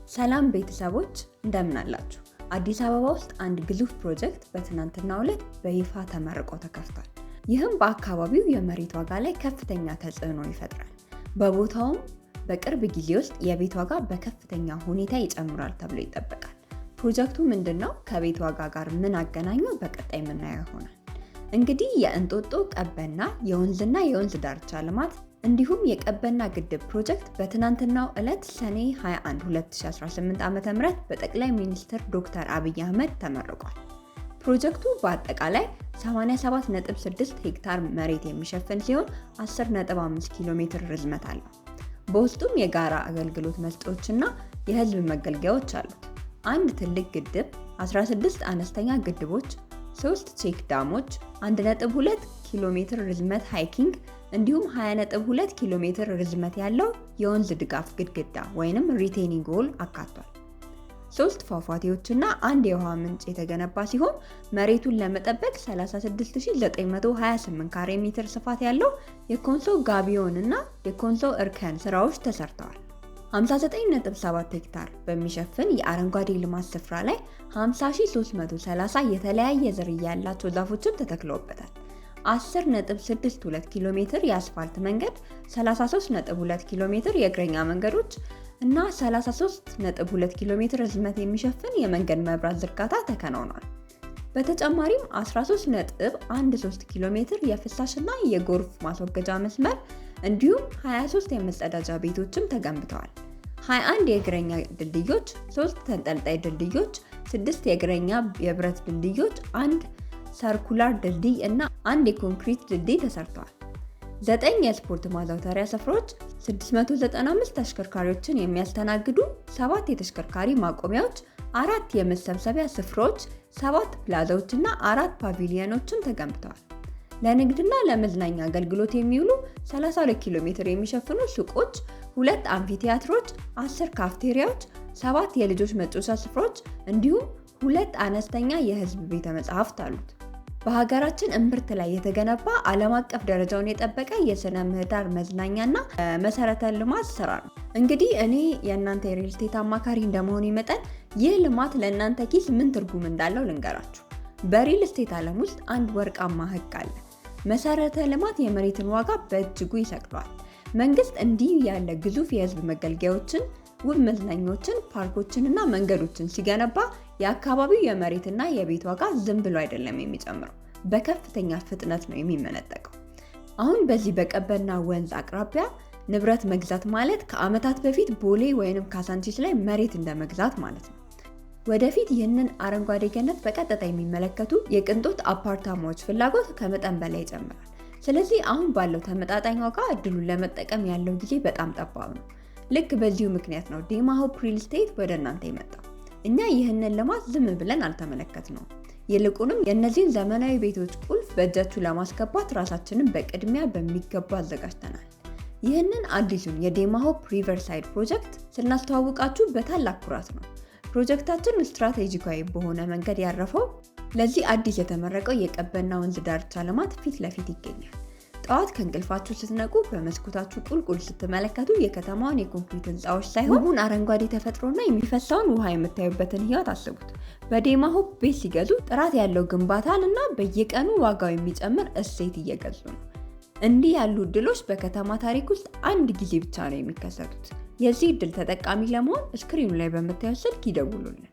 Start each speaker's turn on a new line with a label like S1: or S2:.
S1: ሰላም ቤተሰቦች እንደምን አላችሁ? አዲስ አበባ ውስጥ አንድ ግዙፍ ፕሮጀክት በትናንትናው ዕለት በይፋ ተመርቆ ተከፍቷል። ይህም በአካባቢው የመሬት ዋጋ ላይ ከፍተኛ ተጽዕኖ ይፈጥራል። በቦታውም በቅርብ ጊዜ ውስጥ የቤት ዋጋ በከፍተኛ ሁኔታ ይጨምራል ተብሎ ይጠበቃል። ፕሮጀክቱ ምንድነው? ከቤት ዋጋ ጋር ምን አገናኘው? በቀጣይ የምናየው ይሆናል። እንግዲህ የእንጦጦ ቀበና የወንዝና የወንዝ ዳርቻ ልማት እንዲሁም የቀበና ግድብ ፕሮጀክት በትናንትናው ዕለት ሰኔ 21 2018 ዓ.ም በጠቅላይ ሚኒስትር ዶክተር አብይ አህመድ ተመርቋል። ፕሮጀክቱ በአጠቃላይ 87.6 ሄክታር መሬት የሚሸፍን ሲሆን 10.5 ኪሎ ሜትር ርዝመት አለው። በውስጡም የጋራ አገልግሎት መስጫዎችና የህዝብ መገልገያዎች አሉት። አንድ ትልቅ ግድብ፣ 16 አነስተኛ ግድቦች፣ 3 ቼክ ዳሞች፣ 1.2 ኪሎ ሜትር ርዝመት ሃይኪንግ እንዲሁም 20.2 ኪሎ ሜትር ርዝመት ያለው የወንዝ ድጋፍ ግድግዳ ወይንም ሪቴኒንግ ዎል አካቷል። 3 ፏፏቴዎችና አንድ የውሃ ምንጭ የተገነባ ሲሆን መሬቱን ለመጠበቅ 36928 ካሬ ሜትር ስፋት ያለው የኮንሶ ጋቢዮን እና የኮንሶ እርከን ስራዎች ተሰርተዋል። 59.7 ሄክታር በሚሸፍን የአረንጓዴ ልማት ስፍራ ላይ 50330 የተለያየ ዝርያ ያላቸው ዛፎችም ተተክለውበታል። 10.62 ኪሎ ሜትር የአስፋልት መንገድ፣ 33.2 ኪሎ ሜትር የእግረኛ መንገዶች እና 33.2 ኪሎ ሜትር ርዝመት የሚሸፍን የመንገድ መብራት ዝርጋታ ተከናውኗል። በተጨማሪም 13.13 ኪሎ ሜትር የፍሳሽና የጎርፍ ማስወገጃ መስመር እንዲሁም 23 የመጸዳጃ ቤቶችም ተገንብተዋል። 21 የእግረኛ ድልድዮች፣ 3 ተንጠልጣይ ድልድዮች፣ 6 የእግረኛ የብረት ድልድዮች፣ 1 ሰርኩላር ድልድይ እና 1 የኮንክሪት ድልድይ ተሰርተዋል። 9 የስፖርት ማዘውተሪያ ስፍራዎች፣ 695 ተሽከርካሪዎችን የሚያስተናግዱ 7 የተሽከርካሪ ማቆሚያዎች፣ 4 የመሰብሰቢያ ስፍራዎች፣ 7 ፕላዛዎች እና 4 ፓቪሊዮኖችን ተገንብተዋል። ለንግድና ለመዝናኛ አገልግሎት የሚውሉ 32 ኪሎ ሜትር የሚሸፍኑ ሱቆች፣ 2 አምፊቲያትሮች፣ 10 ካፍቴሪያዎች፣ 7 የልጆች መጫወቻ ስፍራዎች እንዲሁም 2 አነስተኛ የህዝብ ቤተ መጻሕፍት አሉት። በሀገራችን እምብርት ላይ የተገነባ ዓለም አቀፍ ደረጃውን የጠበቀ የስነ ምህዳር መዝናኛና መሰረተ ልማት ስራ ነው። እንግዲህ እኔ የእናንተ የሪል ስቴት አማካሪ እንደመሆኑ መጠን ይህ ልማት ለእናንተ ኪስ ምን ትርጉም እንዳለው ልንገራችሁ። በሪል ስቴት ዓለም ውስጥ አንድ ወርቃማ ህግ አለ። መሰረተ ልማት የመሬትን ዋጋ በእጅጉ ይሰቅለዋል። መንግስት እንዲህ ያለ ግዙፍ የህዝብ መገልገያዎችን፣ ውብ መዝናኛዎችን፣ ፓርኮችንና መንገዶችን ሲገነባ የአካባቢው የመሬትና የቤት ዋጋ ዝም ብሎ አይደለም የሚጨምረው፣ በከፍተኛ ፍጥነት ነው የሚመነጠቀው። አሁን በዚህ በቀበና ወንዝ አቅራቢያ ንብረት መግዛት ማለት ከዓመታት በፊት ቦሌ ወይንም ካሳንቺስ ላይ መሬት እንደመግዛት ማለት ነው። ወደፊት ይህንን አረንጓዴ ገነት በቀጥታ የሚመለከቱ የቅንጦት አፓርታማዎች ፍላጎት ከመጠን በላይ ይጨምራል። ስለዚህ አሁን ባለው ተመጣጣኝ ዋጋ እድሉን ለመጠቀም ያለው ጊዜ በጣም ጠባብ ነው። ልክ በዚሁ ምክንያት ነው ዴማ ሆፕ ሪል ስቴት ወደ እናንተ የመጣው። እኛ ይህንን ልማት ዝም ብለን አልተመለከትነውም። ይልቁንም የእነዚህን ዘመናዊ ቤቶች ቁልፍ በእጃችሁ ለማስገባት ራሳችንን በቅድሚያ በሚገባ አዘጋጅተናል። ይህንን አዲሱን የዴማ ሆፕ ሪቨርሳይድ ፕሮጀክት ስናስተዋውቃችሁ በታላቅ ኩራት ነው። ፕሮጀክታችን ስትራቴጂካዊ በሆነ መንገድ ያረፈው ለዚህ አዲስ የተመረቀው የቀበና ወንዝ ዳርቻ ልማት ፊት ለፊት ይገኛል። ጠዋት ከእንቅልፋችሁ ስትነቁ በመስኮታችሁ ቁልቁል ስትመለከቱ የከተማዋን የኮንክሪት ህንፃዎች ሳይሆን ውቡን አረንጓዴ ተፈጥሮና የሚፈሳውን ውሃ የምታዩበትን ህይወት አስቡት። በዴማ ሆፕ ቤት ሲገዙ ጥራት ያለው ግንባታን እና በየቀኑ ዋጋው የሚጨምር እሴት እየገዙ ነው። እንዲህ ያሉ እድሎች በከተማ ታሪክ ውስጥ አንድ ጊዜ ብቻ ነው የሚከሰቱት። የዚህ እድል ተጠቃሚ ለመሆን ስክሪኑ ላይ በምታዩት ስልክ ይደውሉልን።